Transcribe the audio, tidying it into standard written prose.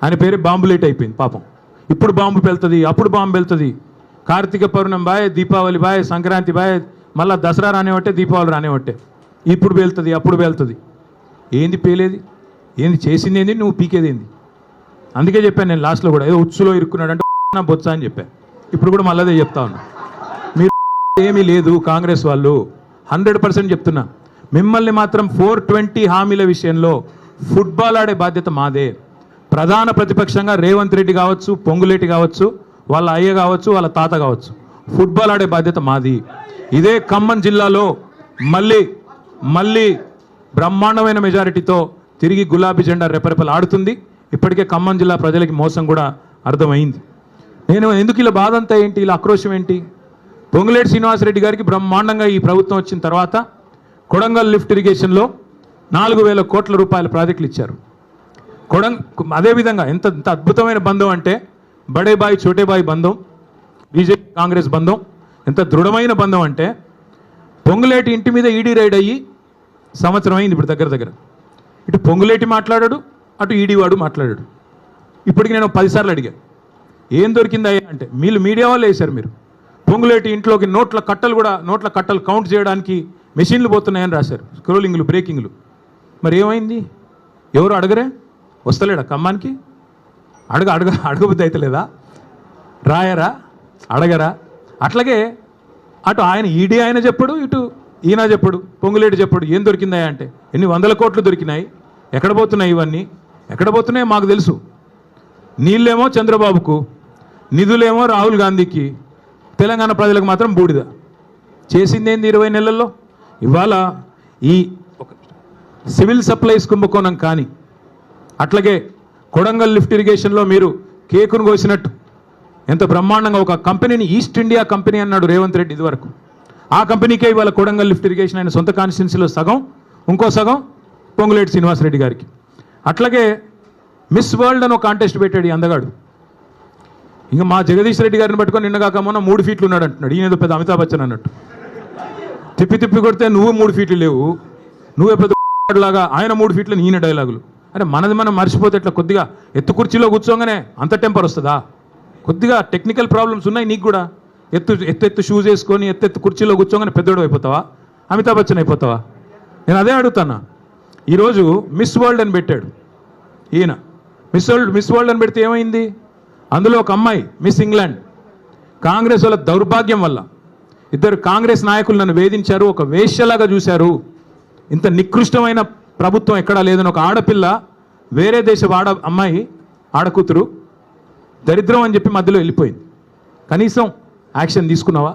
ఆయన పేరు బాంబులేట్ అయిపోయింది పాపం. ఇప్పుడు బాంబు వెళ్తుంది, అప్పుడు బాంబు వెళ్తుంది. Karthika Pournami bye, Deepavali bye, Sankranti bye, మళ్ళీ దసరా రానివట్టే, దీపావళి రానివట్టే. ఇప్పుడు వెళ్తుంది, అప్పుడు వెళ్తుంది. ఏంది పేలేది? ఏంది చేసింది? ఏంది నువ్వు పీకేది ఏంది? అందుకే చెప్పాను నేను లాస్ట్లో కూడా, ఏదో ఉచ్చులో ఇరుక్కున్నాడంటే బొత్స అని చెప్పాను. ఇప్పుడు కూడా మళ్ళీ అదే చెప్తా ఉన్నా. మీరు ఏమీ లేదు కాంగ్రెస్ వాళ్ళు, 100% చెప్తున్నా. మిమ్మల్ని మాత్రం 420 హామీల విషయంలో ఫుట్బాల్ ఆడే బాధ్యత మాదే. ప్రధాన ప్రతిపక్షంగా రేవంత్ రెడ్డి కావచ్చు, పొంగులేటి కావచ్చు, వాళ్ళ అయ్య కావచ్చు, వాళ్ళ తాత కావచ్చు, ఫుట్బాల్ ఆడే బాధ్యత మాది. ఇదే ఖమ్మం జిల్లాలో మళ్ళీ బ్రహ్మాండమైన మెజారిటీతో తిరిగి గులాబీ జెండా రెపరెపలు ఆడుతుంది. ఇప్పటికే ఖమ్మం జిల్లా ప్రజలకి మోసం కూడా అర్థమైంది. నేను ఎందుకు ఇలా బాధ అంతా ఏంటి, ఇలా ఆక్రోశం ఏంటి? పొంగులేటి శ్రీనివాసరెడ్డి గారికి బ్రహ్మాండంగా ఈ ప్రభుత్వం వచ్చిన తర్వాత కొడంగల్ లిఫ్ట్ ఇరిగేషన్లో 4,000 కోట్ల రూపాయల ప్రాజెక్టులు ఇచ్చారు. అదేవిధంగా ఎంత అద్భుతమైన బంధం అంటే బడే బాయ్ చోటే బాయ్ బంధం, బీజేపీ కాంగ్రెస్ బంధం ఎంత దృఢమైన బంధం అంటే పొంగులేటి ఇంటి మీద ఈడీ రైడ్ అయ్యి సంవత్సరం అయింది ఇప్పుడు దగ్గర. ఇటు పొంగులేటి మాట్లాడాడు, అటు ఈడీ వాడు మాట్లాడాడు. ఇప్పటికి నేను 10 సార్లు అడిగాను, ఏం దొరికింది అయ్యా అంటే, మీరు మీడియా వాళ్ళు వేశారు. మీరు పొంగులేటి ఇంట్లోకి నోట్ల కట్టలు కౌంట్ చేయడానికి మెషిన్లు పోతున్నాయని రాశారు, స్క్రోలింగ్లు, బ్రేకింగ్లు. మరి ఏమైంది? ఎవరు అడగరే? వస్తలేడా ఖమ్మానికి? అడగబుద్ధి అయితే లేదా? రాయరా? అడగరా? అట్లాగే అటు ఆయన ఈడీ ఆయన చెప్పడు, ఇటు ఈయన చెప్పడు, పొంగులేటి చెప్పడు. ఏం దొరికిందా అంటే, ఎన్ని 100 కోట్లు దొరికినాయి, ఎక్కడ పోతున్నాయి ఇవన్నీ? ఎక్కడ పోతున్నాయో మాకు తెలుసు. నీళ్ళేమో చంద్రబాబుకు, నిధులేమో రాహుల్ గాంధీకి, తెలంగాణ ప్రజలకు మాత్రం బూడిద. చేసిందేంది 20 నెలల్లో? ఇవాళ ఈ సివిల్ సప్లైస్ కుంభకోణం కానీ, అట్లాగే కొడంగల్ లిఫ్ట్ ఇరిగేషన్లో మీరు కేకును కోసినట్టు ఎంత బ్రహ్మాండంగా ఒక కంపెనీని ఈస్ట్ ఇండియా కంపెనీ అన్నాడు రేవంత్ రెడ్డి ఇదివరకు. ఆ కంపెనీకే ఇవాళ కొడంగల్ లిఫ్ట్ ఇరిగేషన్ ఆయన సొంత కాన్స్టిట్యున్సీలో సగం, ఇంకో సగం పొంగులేటి శ్రీనివాసరెడ్డి గారికి. అట్లాగే మిస్ వరల్డ్ అని ఒక కాంటెస్ట్ పెట్టాడు ఈ అందగాడు. ఇంకా మా జగదీష్ రెడ్డి గారిని పట్టుకొని నిన్నగాక మొన్న 3 ఫీట్లు ఉన్నాడు అంటున్నాడు. ఈయన ఏదో పెద్ద అమితాబ్ బచ్చన్ అన్నట్టు. తిప్పి కొడితే నువ్వు 3 ఫీట్లు లేవు, నువ్వే పెద్ద లాగా ఆయన 3 ఫీట్లు, ఈయన డైలాగులు. అరే మనది మనం మర్చిపోతే ఎట్లా? కొద్దిగా ఎత్తు కుర్చీలో కూర్చోగానే అంత టెంపర్ వస్తుందా? కొద్దిగా టెక్నికల్ ప్రాబ్లమ్స్ ఉన్నాయి నీకు కూడా. ఎత్తు షూస్ వేసుకొని ఎత్తు కుర్చీలో కూర్చోగానే పెద్దోడు అయిపోతావా? అమితాబ్ బచ్చన్ అయిపోతావా? నేను అదే అడుగుతాను. ఈరోజు మిస్ వరల్డ్ అని పెట్టాడు ఈయన. మిస్ వరల్డ్ అని పెడితే ఏమైంది? అందులో ఒక అమ్మాయి మిస్ ఇంగ్లాండ్. కాంగ్రెస్ వాళ్ళ దౌర్భాగ్యం వల్ల 2 కాంగ్రెస్ నాయకులు నన్ను వేధించారు, ఒక వేశ్యలాగా చూశారు. ఇంత నికృష్టమైన ప్రభుత్వం ఎక్కడా లేదని ఒక ఆడపిల్ల, వేరే దేశపు అమ్మాయి, ఆడకూతురు దరిద్రం అని చెప్పి మధ్యలో వెళ్ళిపోయింది. కనీసం యాక్షన్ తీసుకున్నావా?